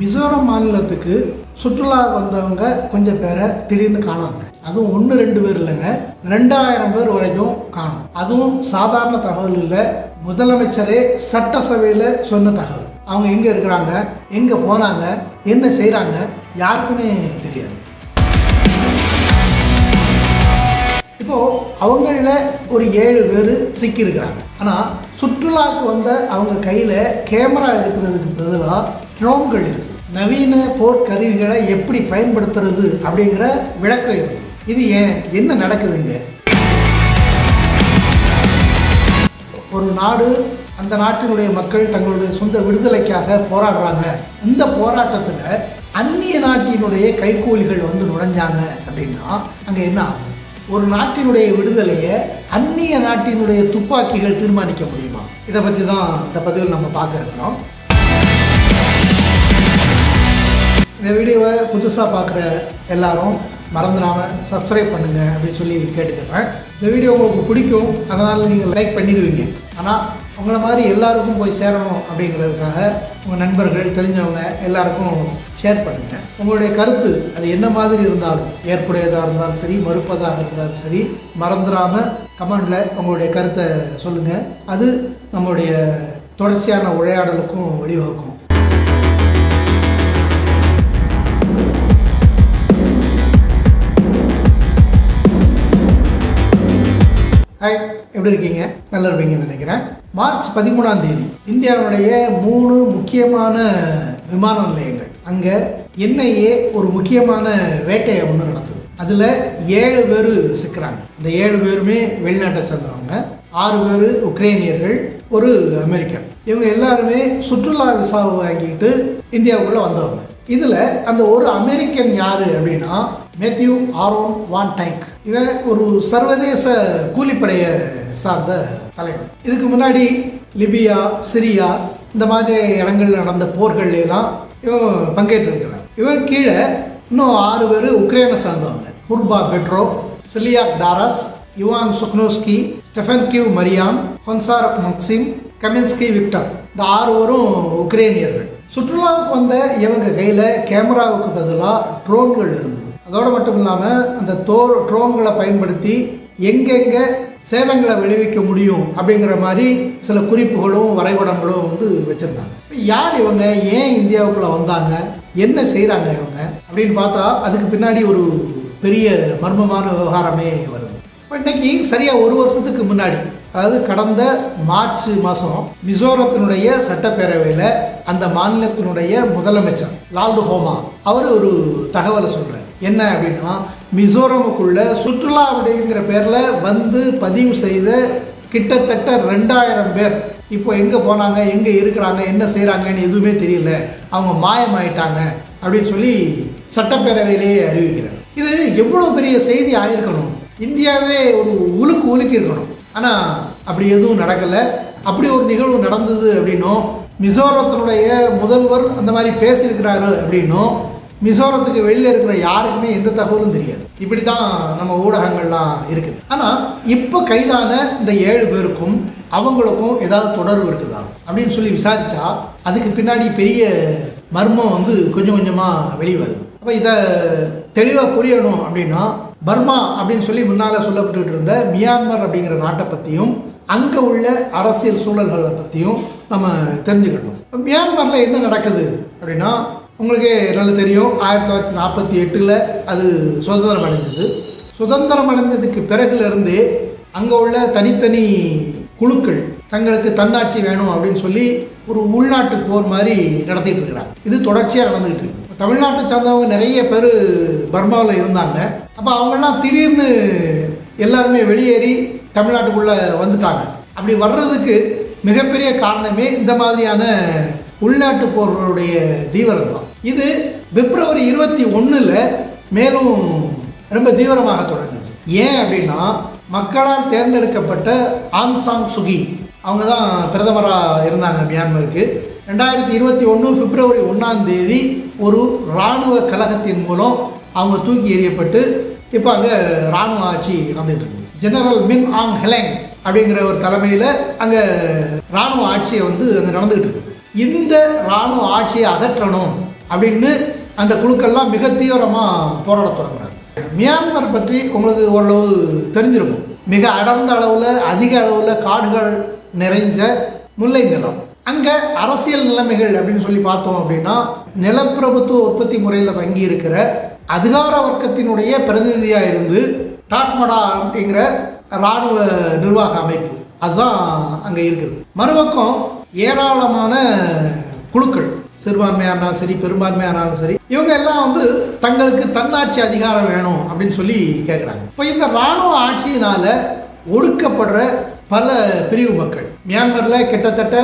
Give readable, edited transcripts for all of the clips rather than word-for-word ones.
மிசோரம் மாநிலத்துக்கு சுற்றுலா வந்தவங்க கொஞ்சம் பேரை திடீர்னு காணாங்க. அதுவும் 1-2 பேர் இல்லைங்க, 2000 பேர் வரைக்கும் காணும். அதுவும் சாதாரண தகவல் இல்லை, முதலமைச்சரே சட்டசபையில் சொன்ன தகவல். அவங்க எங்கே இருக்கிறாங்க, எங்கே போனாங்க, என்ன செய்கிறாங்க யாருக்குமே தெரியாது. இப்போது அவங்களில் ஒரு 7 பேர் சிக்கியிருக்கிறாங்க. ஆனால் சுற்றுலாவுக்கு வந்த அவங்க கையில் கேமரா இருக்கிறதுக்கு பதிலாக ட்ரோன்கள் இருக்குது. நவீன போர்க்கருவிகளை எப்படி பயன்படுத்துறது அப்படிங்கிற விளக்கம் இருக்குது. இது ஏன், என்ன நடக்குதுங்க? ஒரு நாடு, அந்த நாட்டினுடைய மக்கள் தங்களுடைய சொந்த விடுதலைக்காக போராடுறாங்க. இந்த போராட்டத்தில் அந்நிய நாட்டினுடைய கைக்கூலிகள் வந்து நுழைஞ்சாங்க அப்படின்னா அங்கே என்ன ஆகும்? ஒரு நாட்டினுடைய விடுதலையை அந்நிய நாட்டினுடைய துப்பாக்கிகள் தீர்மானிக்க முடியுமா? இதை பற்றி தான் இந்த பதிவில் நம்ம பார்க்க இருக்கிறோம். இந்த வீடியோவை புதுசாக பார்க்குற எல்லாரும் மறந்துடாமல் சப்ஸ்கிரைப் பண்ணுங்கள் அப்படின்னு சொல்லி கேட்டுக்கிறேன். இந்த வீடியோ உங்களுக்கு பிடிக்கும், அதனால் நீங்கள் லைக் பண்ணிடுவீங்க. ஆனால் உங்களை மாதிரி எல்லாருக்கும் போய் சேரணும் அப்படிங்கிறதுக்காக உங்கள் நண்பர்கள், தெரிஞ்சவங்க எல்லாருக்கும் ஷேர் பண்ணுங்கள். உங்களுடைய கருத்து அது என்ன மாதிரி இருந்தாலும், ஏற்புடையதாக இருந்தாலும் சரி, மறுப்பதாக இருந்தாலும் சரி, மறந்துடாமல் கமெண்டில் உங்களுடைய கருத்தை சொல்லுங்கள். அது நம்மளுடைய தொடர்ச்சியான உரையாடலுக்கும் வழிவகுக்கும். ஹாய், எப்படி இருக்கீங்க? நல்லா இருப்பீங்கன்னு நினைக்கிறேன். மார்ச் 13ஆம் தேதி இந்தியாவுடைய 3 முக்கியமான விமான நிலையங்கள், அங்கே NIA ஒரு முக்கியமான வேட்டையை ஒன்று நடத்துது. அதில் 7 பேர் சிக்கிறாங்க. இந்த 7 பேருமே வெளிநாட்டை சேர்ந்தவங்க. 6 பேர் உக்ரைனியர்கள், ஒரு அமெரிக்கன். இவங்க எல்லாருமே சுற்றுலா விசாவை வாங்கிட்டு இந்தியாவுக்குள்ளே வந்தவங்க. இதில் அந்த ஒரு அமெரிக்கன் யார் அப்படின்னா மேத்யூ ஆரோன் வான் டைக். இவன் ஒரு சர்வதேச கூலிப்படையை சார்ந்த தலைவர். இதுக்கு முன்னாடி லிபியா, சிரியா இந்த மாதிரி இடங்களில் நடந்த போர்கள்லாம் இவன் பங்கேற்றிருக்கிறான். இவன் கீழே இன்னும் 6 பேர் உக்ரைனை சார்ந்தவங்க. Hurba Petro, Siliak Taras, Yuan Sukhnoski, Stefan Kiv Mariam, Honchar Maksim, Kaminsky Viktor. இந்த 6 பேரும் உக்ரைனியர்கள். சுற்றுலாவுக்கு வந்த இவங்க கையில் கேமராவுக்கு பதிலாக ட்ரோன்கள் இருந்தது. அதோடு மட்டும் இல்லாமல் அந்த ட்ரோன்களை பயன்படுத்தி எங்கெங்கே சேதங்களை விளைவிக்க முடியும் அப்படிங்கிற மாதிரி சில குறிப்புகளும் வரைபடங்களும் வந்து வச்சுருந்தாங்க. யார் இவங்க, ஏன் இந்தியாவுக்குள்ளே வந்தாங்க, என்ன செய்கிறாங்க இவங்க அப்படின்னு பார்த்தா அதுக்கு பின்னாடி ஒரு பெரிய மர்மமான விவகாரமே வருது. இப்போ இன்னைக்கு சரியாக 1 வருஷத்துக்கு முன்னாடி, அதாவது கடந்த மார்ச் மாதம் மிசோரத்தினுடைய சட்டப்பேரவையில் அந்த மாநிலத்தினுடைய முதலமைச்சர் லால்டுஹோமா அவர் ஒரு தகவலை சொல்கிறார். என்ன அப்படின்னா, மிசோரமுக்குள்ள சுற்றுலா அப்படிங்கிற பேரில் வந்து பதிவு செய்த கிட்டத்தட்ட 2000 பேர் இப்போ எங்கே போனாங்க, எங்கே இருக்கிறாங்க, என்ன செய்கிறாங்கன்னு எதுவுமே தெரியல, அவங்க மாயமாயிட்டாங்க அப்படின்னு சொல்லி சட்டப்பேரவையிலேயே அறிவிக்கிறார். இது எவ்வளோ பெரிய செய்தி ஆகியிருக்கணும், இந்தியாவே ஒரு உலுக்கி இருக்கணும். ஆனால் அப்படி எதுவும் நடக்கலை. அப்படி ஒரு நிகழ்வு நடந்தது அப்படின்னும், மிசோரத்தினுடைய முதல்வர் அந்த மாதிரி பேசியிருக்கிறாரு அப்படின்னும் மிசோரத்துக்கு வெளியில் இருக்கிற யாருக்குமே எந்த தகவலும் தெரியாது. இப்படி தான் நம்ம ஊடகங்கள்லாம் இருக்குது. ஆனால் இப்போ கைதான இந்த 7 பேருக்கும் அவங்களுக்கும் ஏதாவது தொடர்பு இருக்குதா அப்படின்னு சொல்லி விசாரித்தா அதுக்கு பின்னாடி பெரிய மர்மம் வந்து கொஞ்சம் கொஞ்சமாக வெளிவருது. அப்போ இதை தெளிவாக புரியணும் அப்படின்னா, பர்மா அப்படின்னு சொல்லி முன்னால் சொல்லப்பட்டு இருந்த மியான்மர் அப்படிங்கிற நாட்டை பற்றியும் அங்கே உள்ள அரசியல் சூழல்களை பற்றியும் நம்ம தெரிஞ்சுக்கணும். மியான்மரில் என்ன நடக்குது அப்படின்னா, உங்களுக்கு நல்லா தெரியும், 1948 அது சுதந்திரம் அடைஞ்சது. சுதந்திரம் அடைஞ்சதுக்கு பிறகுலேருந்தே அங்கே உள்ள தனித்தனி குழுக்கள் தங்களுக்கு தன்னாட்சி வேணும் அப்படின்னு சொல்லி ஒரு உள்நாட்டு போர் மாதிரி நடத்திட்டு இருக்கிறாங்க. இது தொடர்ச்சியாக நடந்துகிட்டு இருக்கு. தமிழ்நாட்டை சார்ந்தவங்க நிறைய பேர் பர்மாவில் இருந்தாங்க. அப்போ அவங்கெல்லாம் திடீர்னு எல்லாருமே வெளியேறி தமிழ்நாட்டுக்குள்ளே வந்துட்டாங்க. அப்படி வர்றதுக்கு மிகப்பெரிய காரணமே இந்த மாதிரியான உள்நாட்டு போர்களுடைய தீவிரம் தான். இது பிப்ரவரி 21 மேலும் ரொம்ப தீவிரமாக தொடங்குச்சு. ஏன் அப்படின்னா, மக்களால் தேர்ந்தெடுக்கப்பட்ட ஆங் சாங் சுகி அவங்க தான் பிரதமராக இருந்தாங்க மியான்மருக்கு. 2021 பிப்ரவரி 1ஆம் தேதி ஒரு இராணுவ கழகத்தின் மூலம் அவங்க தூக்கி எறியப்பட்டு இப்போ அங்கே இராணுவ ஆட்சி நடந்துகிட்டு இருக்கு. ஜெனரல் மின் ஆங் ஹெலங் அப்படிங்கிற ஒரு தலைமையில் அங்கே இராணுவ ஆட்சியை வந்து அங்கே நடந்துகிட்டு இருக்கு. இந்த இராணுவ ஆட்சியை அகற்றணும் அப்படின்னு அந்த குழுக்கள்லாம் மிக தீவிரமாக போராட தொடங்கினார். மியான்மர் பற்றி உங்களுக்கு ஓரளவு தெரிஞ்சிருக்கும். மிக அடர்ந்த அளவில் அதிக அளவில் காடுகள் நிறைஞ்ச முல்லை நிலம். அங்கே அரசியல் நிலைமைகள் அப்படின்னு சொல்லி பார்த்தோம் அப்படின்னா, நிலப்பிரபுத்துவ உற்பத்தி முறையில் தங்கி இருக்கிற அதிகார வர்க்கத்தினுடைய பிரதிநிதியாக இருந்து டாக்மடா அப்படிங்கிற இராணுவ நிர்வாக அமைப்பு அதுதான் அங்கே இருக்குது. மறுபக்கம் ஏராளமான குழுக்கள், சிறுபான்மையாக இருந்தாலும் சரி பெரும்பான்மையாக இருந்தாலும் சரி, இவங்க எல்லாம் தங்களுக்கு தன்னாட்சி அதிகாரம் வேணும் அப்படின்னு சொல்லி கேட்குறாங்க. இப்போ இந்த இராணுவ ஆட்சியினால் ஒடுக்கப்படுற பல பிரிவு மக்கள் மியான்மரில் கிட்டத்தட்ட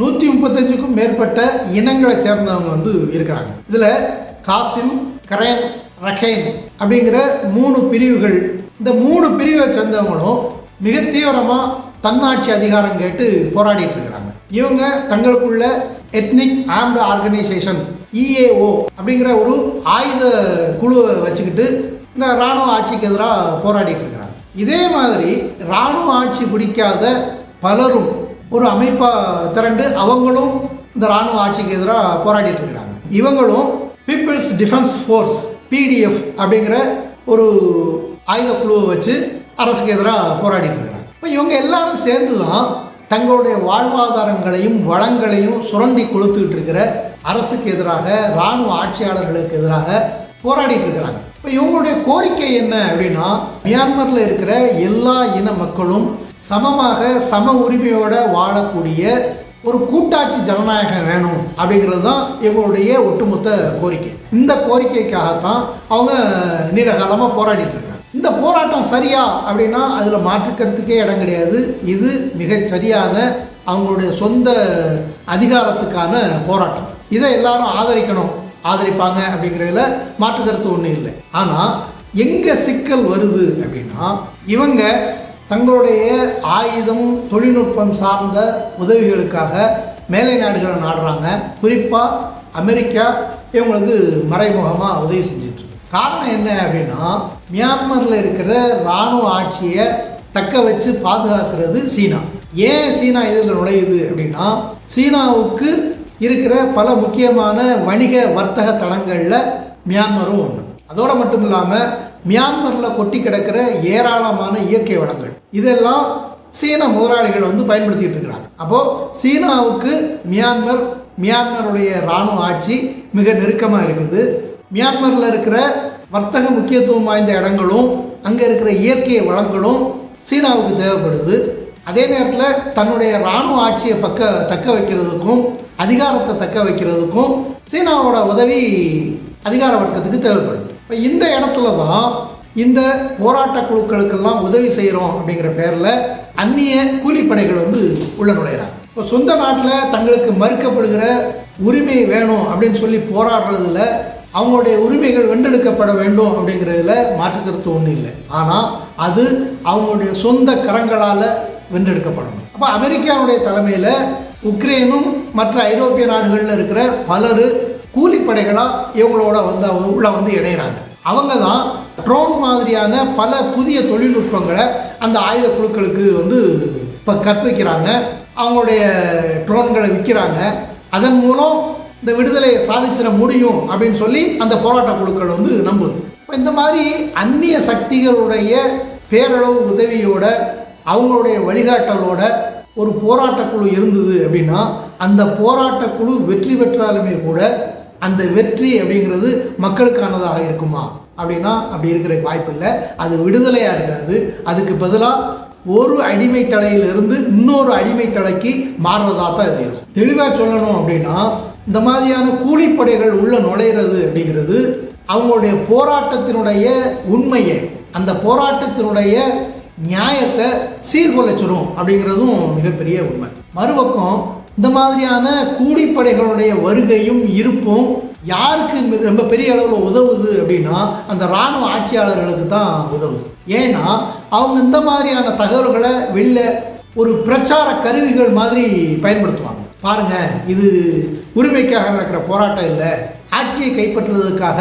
135க்கும் மேற்பட்ட இனங்களை சேர்ந்தவங்க இருக்கிறாங்க. இதில் காசிம், கரேன், ரகைன் அப்படிங்கிற 3 பிரிவுகள். இந்த 3 பிரிவை சேர்ந்தவங்களும் மிக தீவிரமாக தன்னாட்சி அதிகாரம் கேட்டு போராடிட்டு இருக்கிறாங்க. இவங்க தங்களுக்குள்ள எத்னிக் ஆர்ம்டு ஆர்கனைசேஷன் EAO அப்படிங்கிற ஒரு ஆயுத குழுவை வச்சுக்கிட்டு இந்த இராணுவ ஆட்சிக்கு எதிராக போராடிட்டு இருக்கிறாங்க. இதே மாதிரி இராணுவ ஆட்சி பிடிக்காத பலரும் ஒரு அமைப்பாக திரண்டு அவங்களும் இந்த இராணுவ ஆட்சிக்கு எதிராக போராடிட்டு இருக்கிறாங்க. இவங்களும் பீப்புள்ஸ் டிஃபென்ஸ் ஃபோர்ஸ் PDF அப்படிங்கிற ஒரு ஆயுத குழுவை வச்சு அரசுக்கு எதிராக போராடிட்டு இருக்கிறாங்க. இப்போ இவங்க எல்லாரும் சேர்ந்து தான் தங்களுடைய வாழ்வாதாரங்களையும் வளங்களையும் சுரண்டி கொடுத்துக்கிட்டு இருக்கிற அரசுக்கு எதிராக, இராணுவ ஆட்சியாளர்களுக்கு எதிராக போராடிட்டு இருக்கிறாங்க. இப்போ இவங்களுடைய கோரிக்கை என்ன அப்படின்னா, மியான்மரில் இருக்கிற எல்லா இன மக்களும் சமமாக சம உரிமையோடு வாழக்கூடிய ஒரு கூட்டாட்சி ஜனநாயகம் வேணும் அப்படிங்கிறது தான் இவங்களுடைய ஒட்டுமொத்த கோரிக்கை. இந்த கோரிக்கைக்காகத்தான் அவங்க நீண்ட காலமாக போராடிட்டு இருக்காங்க. இந்த போராட்டம் சரியா அப்படின்னா அதில் மாற்றுக்கிறதுக்கே இடம் கிடையாது. இது மிகச் சரியான அவங்களுடைய சொந்த அதிகாரத்துக்கான போராட்டம். இதை எல்லாரும் ஆதரிக்கணும், ஆதரிப்பாங்க அப்படிங்கிறதுல மாற்றுக்கருத்து ஒன்றும் இல்லை. ஆனால் எங்கே சிக்கல் வருது அப்படின்னா, இவங்க தங்களுடைய ஆயுதம் தொழில்நுட்பம் சார்ந்த உதவிகளுக்காக மேலை நாடுகளை நாடுறாங்க. குறிப்பாக அமெரிக்கா இவங்களுக்கு மறைமுகமாக உதவி செஞ்சிட்டு இருக்கு. காரணம் என்ன அப்படின்னா, மியான்மரில் இருக்கிற இராணுவ ஆட்சியை தக்க வச்சு பாதுகாக்கிறது சீனா. ஏன் சீனா இதில் நுழையுது அப்படின்னா, சீனாவுக்கு இருக்கிற பல முக்கியமான வணிக வர்த்தக தளங்களில் மியான்மரும் ஒன்று. அதோடு மட்டும் இல்லாமல் மியான்மரில் கொட்டி கிடக்கிற ஏராளமான இயற்கை வளங்கள் இதெல்லாம் சீன முதலாளிகள் பயன்படுத்திட்டு இருக்கிறாங்க. அப்போது சீனாவுக்கு மியான்மருடைய இராணுவ ஆட்சி மிக நெருக்கமாக இருக்குது. மியான்மரில் இருக்கிற வர்த்தக முக்கியத்துவம் வாய்ந்த இடங்களும் அங்கே இருக்கிற இயற்கை வளங்களும் சீனாவுக்கு தேவைப்படுது. அதே நேரத்தில் தன்னுடைய இராணுவ ஆட்சியை தக்க வைக்கிறதுக்கும் அதிகாரத்தை தக்க வைக்கிறதுக்கும் சீனாவோட உதவி அதிகார வர்க்கத்துக்கு தேவைப்படுது. இப்போ இந்த இடத்துல தான் இந்த போராட்ட குழுக்களுக்கெல்லாம் உதவி செய்கிறோம் அப்படிங்கிற பேரில் அந்நிய கூலிப்படைகள் உள்ள நுழைகிறாங்க. இப்போ சொந்த நாட்டில் தங்களுக்கு மறுக்கப்படுகிற உரிமை வேணும் அப்படின்னு சொல்லி போராடுறதுல, அவங்களுடைய உரிமைகள் வென்றெடுக்கப்பட வேண்டும் அப்படிங்கிறதுல மாற்றுக்கருத்து ஒன்றும் இல்லை. ஆனால் அது அவங்களுடைய சொந்த கரங்களால் வென்றெடுக்கப்படணும். அப்போ அமெரிக்காவுடைய தலைமையில் உக்ரைனும் மற்ற ஐரோப்பிய நாடுகளில் இருக்கிற பலர் கூலிப்படைகளாக இவங்களோட உள்ள இணைகிறாங்க. அவங்க தான் ட்ரோன் மாதிரியான பல புதிய தொழில்நுட்பங்களை அந்த ஆயுத குழுக்களுக்கு இப்போ கற்பிக்கிறாங்க. அவங்களுடைய ட்ரோன்களை விற்கிறாங்க. அதன் மூலம் இந்த விடுதலையை சாதிச்சிட முடியும் அப்படின்னு சொல்லி அந்த போராட்ட குழுக்கள் நம்புது. இப்போ இந்த மாதிரி அந்நிய சக்திகளுடைய பேரளவு உதவியோட, அவங்களுடைய வழிகாட்டலோட ஒரு போராட்டக்குழு இருந்தது அப்படின்னா, அந்த போராட்டக்குழு வெற்றி பெற்றாலுமே கூட அந்த வெற்றி அப்படிங்கிறது மக்களுக்கானதாக இருக்குமா அப்படின்னா அப்படி இருக்கிற வாய்ப்பு இல்லை. அது விடுதலையாக இருக்காது. அதுக்கு பதிலாக ஒரு அடிமை தலையிலிருந்து இன்னொரு அடிமை தலைக்கு மாறுறதா தான் இது இருக்கும். தெளிவாக சொல்லணும் அப்படின்னா, இந்த மாதிரியான கூலிப்படைகள் உள்ள நுழையிறது அப்படிங்கிறது அவங்களுடைய போராட்டத்தினுடைய உண்மையை, அந்த போராட்டத்தினுடைய நியாயத்தை சீர்குலைச்சிடும் அப்படிங்கிறதும் மிகப்பெரிய உண்மை. மறுபக்கம் இந்த மாதிரியான கூலிப்படைகளுடைய வருகையும் இருப்பும் யாருக்கு ரொம்ப பெரிய அளவில் உதவுது அப்படின்னா, அந்த இராணுவ ஆட்சியாளர்களுக்கு தான் உதவுது. ஏன்னா அவங்க இந்த மாதிரியான தகவல்களை வெளில ஒரு பிரச்சார கருவிகள் மாதிரி பயன்படுத்துவாங்க. பாருங்க, இது உரிமைக்காக நடக்கிற போராட்டம் இல்லை, ஆட்சியை கைப்பற்றுறதுக்காக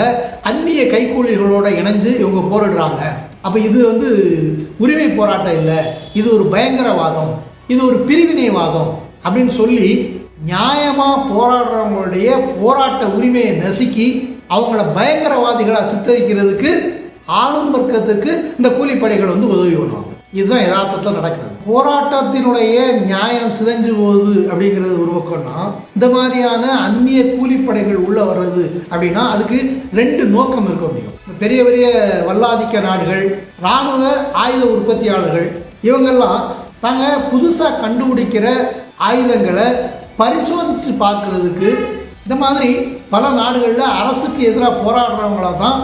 அந்நிய கைக்கூலிகளோட இணைஞ்சு இவங்க போரிடுறாங்க. அப்போ இது உரிமை போராட்டம் இல்லை, இது ஒரு பயங்கரவாதம், இது ஒரு பிரிவினைவாதம் அப்படின்னு சொல்லி நியாயமாக போராடுறவங்களுடைய போராட்ட உரிமையை நசுக்கி அவங்கள பயங்கரவாதிகளாக சித்தரிக்கிறதுக்கு ஆளும் வர்க்கத்துக்கு இந்த கூலிப்படைகள் உதவி பண்ணுவாங்க. இதுதான் யதார்த்தத்தில் நடக்கிறது. போராட்டத்தினுடைய நியாயம் சிதைஞ்சு போகுது அப்படிங்கிறது ஒரு பக்கம்னா, இந்த மாதிரியான அந்நிய கூலிப்படைகள் உள்ள வர்றது அப்படின்னா அதுக்கு 2 நோக்கம் இருக்க முடியும். பெரிய பெரிய வல்லாதிக்க நாடுகள், இராணுவ ஆயுத உற்பத்தியாளர்கள், இவங்கெல்லாம் தாங்கள் புதுசாக கண்டுபிடிக்கிற ஆயுதங்களை பரிசோதித்து பார்க்கறதுக்கு இந்த மாதிரி பல நாடுகளில் அரசுக்கு எதிராக போராடுறவங்கள தான்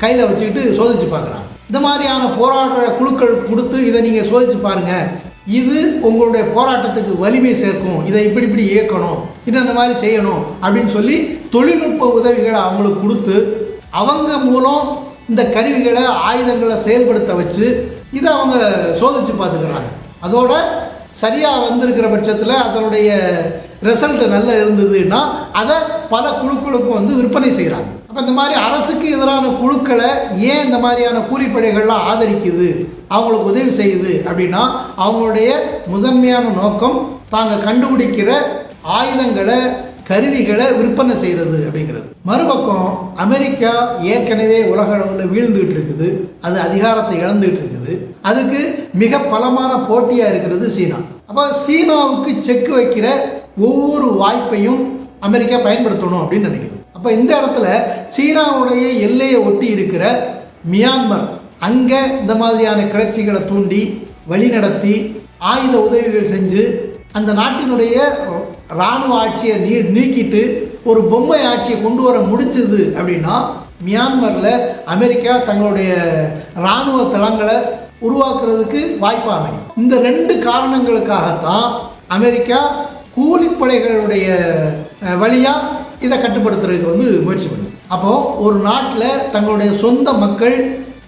கையில் வச்சுக்கிட்டு சோதித்து பார்க்குறாங்க. இந்த மாதிரியான போராடுற குழுக்கள் கொடுத்து இதை நீங்கள் சோதித்து பாருங்கள், இது உங்களுடைய போராட்டத்துக்கு வலிமை சேர்க்கும், இதை இப்படி இயக்கணும், இதை அந்த மாதிரி செய்யணும் அப்படின்னு சொல்லி தொழில்நுட்ப உதவிகளை அவங்களுக்கு கொடுத்து அவங்க மூலம் இந்த கருவிகளை ஆயுதங்களை செயல்படுத்த வச்சு இதை அவங்க சோதித்து பார்த்துக்கிறாங்க. அதோட சரியாக வந்திருக்கிற பட்சத்தில் அதனுடைய ரிசல்ட் நல்லா இருந்ததுன்னா அதை பல குழுக்களுக்கும் விற்பனை செய்கிறாங்க. அப்போ இந்த மாதிரி அரசுக்கு எதிரான குழுக்களை ஏன் இந்த மாதிரியான கூலிப்படைகள்லாம் ஆதரிக்குது, அவங்களுக்கு உதவி செய்யுது அப்படின்னா அவங்களுடைய முதன்மையான நோக்கம் தாங்கள் கண்டுபிடிக்கிற ஆயுதங்களை கருவிகளை விற்பனை செய்கிறது அப்படிங்கிறது. மறுபக்கம் அமெரிக்கா ஏற்கனவே உலக அளவில் வீழ்ந்துகிட்டு இருக்குது, அது அதிகாரத்தை இழந்துகிட்டு இருக்குது. அதுக்கு மிக பலமான போட்டியாக இருக்கிறது சீனா. அப்போ சீனாவுக்கு செக் வைக்கிற ஒவ்வொரு வாய்ப்பையும் அமெரிக்கா பயன்படுத்தணும் அப்படின்னு நினைக்குது. அப்போ இந்த இடத்துல சீனாவுடைய எல்லையை ஒட்டி இருக்கிற மியான்மர், அங்கே இந்த மாதிரியான கிளர்ச்சிகளை தூண்டி வழிநடத்தி ஆயுத உதவிகள் செஞ்சு அந்த நாட்டினுடைய இராணுவ ஆட்சியை நீக்கிட்டு ஒரு பொம்மை ஆட்சியை கொண்டு வர முடிஞ்சது அப்படின்னா மியான்மரில் அமெரிக்கா தங்களுடைய இராணுவ தளங்களை உருவாக்குறதுக்கு வாய்ப்பாக அமையும். இந்த 2 காரணங்களுக்காகத்தான் அமெரிக்கா கூலிப்படைகளுடைய வழியாக இதை கட்டுப்படுத்துறதுக்கு முயற்சி பண்ணுது. அப்போது ஒரு நாட்டில் தங்களுடைய சொந்த மக்கள்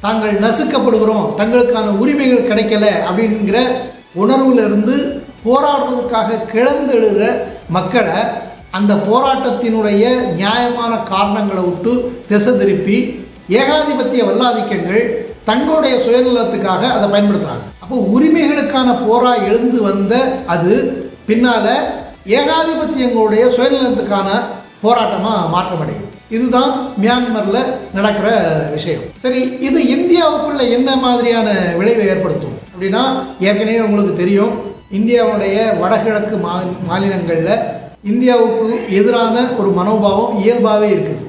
தாங்கள் நசுக்கப்படுகிறோம், தங்களுக்கான உரிமைகள் கிடைக்கல அப்படிங்கிற உணர்வுலேருந்து போராடுறதுக்காக கிளந்தெழுகிற மக்களை அந்த போராட்டத்தினுடைய நியாயமான காரணங்களை விட்டு திசை திருப்பி ஏகாதிபத்திய வல்லாதிக்கங்கள் தங்களுடைய சுயநலத்துக்காக அதை பயன்படுத்துகிறாங்க. அப்போ உரிமைகளுக்கான போராக எழுந்து வந்த அது பின்னால் ஏகாதிபத்தியங்களுடைய சுயநலத்துக்கான போராட்டமாக மாற்றமடையும். இதுதான் மியான்மரில் நடக்கிற விஷயம். சரி, இது இந்தியாவுக்குள்ள என்ன மாதிரியான விளைவை ஏற்படுத்தும் அப்படின்னா, ஏற்கனவே உங்களுக்கு தெரியும், இந்தியாவுடைய வடகிழக்கு மாநிலங்களில் இந்தியாவுக்கு எதிரான ஒரு மனோபாவம் இயல்பாகவே இருக்குது.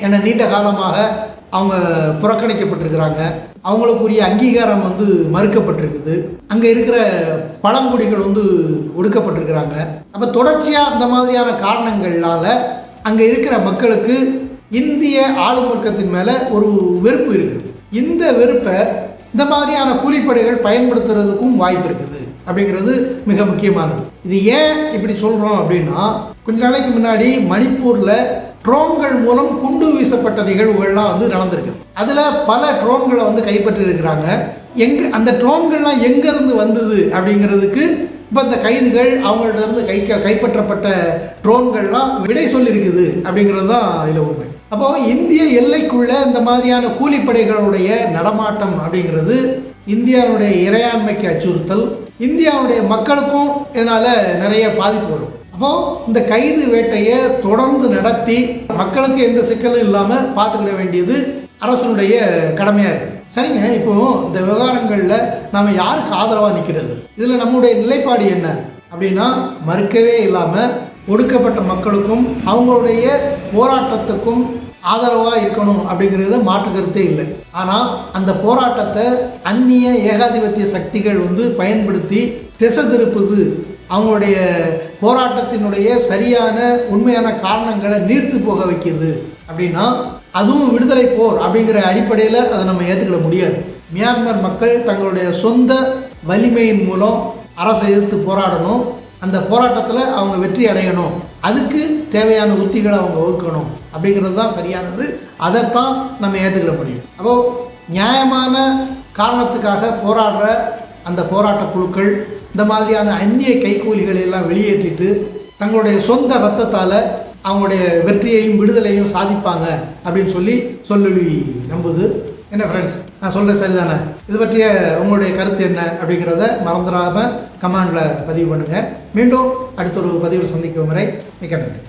ஏன்னா நீண்ட காலமாக அவங்க புறக்கணிக்கப்பட்டிருக்கிறாங்க, அவங்களுக்குரிய அங்கீகாரம் மறுக்கப்பட்டிருக்குது, அங்கே இருக்கிற பழங்குடிகள் ஒடுக்கப்பட்டிருக்கிறாங்க. அப்போ தொடர்ச்சியாக அந்த மாதிரியான காரணங்களால் அங்கே இருக்கிற மக்களுக்கு இந்திய ஆளும் வர்க்கத்தின் மேலே ஒரு வெறுப்பு இருக்குது. இந்த வெறுப்பை இந்த மாதிரியான கூலிப்படைகள் பயன்படுத்துறதுக்கும் வாய்ப்பு இருக்குது அப்படிங்கிறது மிக முக்கியமானது. இது ஏன் இப்படி சொல்கிறோம் அப்படின்னா, கொஞ்ச நாளைக்கு முன்னாடி மணிப்பூரில் ட்ரோன்கள் மூலம் குண்டு வீசப்பட்ட நிகழ்வுகள்லாம் நடந்திருக்கு. அதில் பல ட்ரோன்களை கைப்பற்றி இருக்கிறாங்க. அந்த ட்ரோன்கள்லாம் எங்கேருந்து வந்தது அப்படிங்கிறதுக்கு இப்போ இந்த கைதுகள் அவங்கள்ட்ட கைப்பற்றப்பட்ட ட்ரோன்கள்லாம் விடை சொல்லியிருக்குது அப்படிங்கிறது தான் இதில் உண்மை. அப்போது இந்திய எல்லைக்குள்ளே இந்த மாதிரியான கூலிப்படைகளுடைய நடமாட்டம் அப்படிங்கிறது இந்தியாவுடைய இறையாண்மைக்கு அச்சுறுத்தல், இந்தியாவுடைய மக்களுக்கும் இதனால் நிறைய பாதிப்பு வரும். அப்போது இந்த கைது வேட்டையை தொடர்ந்து நடத்தி மக்களுக்கு எந்த சிக்கலும் இல்லாமல் பார்த்துக்கிட வேண்டியது அரசனுடைய கடமையாக இருக்குது. சரிங்க, இப்போது இந்த விவகாரங்களில் நாம் யாருக்கு ஆதரவாக நிற்கிறது, இதில் நம்முடைய நிலைப்பாடு என்ன அப்படின்னா, மறுக்கவே இல்லாமல் ஒடுக்கப்பட்ட மக்களுக்கும் அவங்களுடைய போராட்டத்துக்கும் ஆதரவாக இருக்கணும் அப்படிங்கிறத மாற்று கருத்தே இல்லை. ஆனால் அந்த போராட்டத்தை அந்நிய ஏகாதிபத்திய சக்திகள் பயன்படுத்தி திசை திருப்புது, அவங்களுடைய போராட்டத்தினுடைய சரியான உண்மையான காரணங்களை நீர்த்து போக வைக்கிது அப்படின்னா அதுவும் விடுதலை போர் அப்படிங்கிற அடிப்படையில் அதை நம்ம ஏற்றுக்கிட முடியாது. மியான்மர் மக்கள் தங்களுடைய சொந்த வலிமையின் மூலம் அரசை எதிர்த்து போராடணும், அந்த போராட்டத்தில் அவங்க வெற்றி அடையணும், அதுக்கு தேவையான உத்திகளை அவங்க வகுக்கணும் அப்படிங்கிறது தான் சரியானது. அதைத்தான் நம்ம ஏற்றுக்கிட முடியும். அப்போது நியாயமான காரணத்துக்காக போராடுற அந்த போராட்ட குழுக்கள் இந்த மாதிரியான அந்நிய கைக்கூலிகளை எல்லாம் வெளியேற்றிட்டு தங்களுடைய சொந்த ரத்தத்தால் அவங்களுடைய வெற்றியையும் விடுதலையும் சாதிப்பாங்க அப்படின்னு சொல்லி நம்புது. என்ன ஃப்ரெண்ட்ஸ், நான் சொல்கிறது சரிதானே? இது பற்றிய உங்களுடைய கருத்து என்ன அப்படிங்கிறத மறந்துடாமல் கமெண்டில் பதிவு பண்ணுங்கள். மீண்டும் அடுத்த ஒரு பதிவில் சந்திக்கும் வரை மிக்க நன்றி.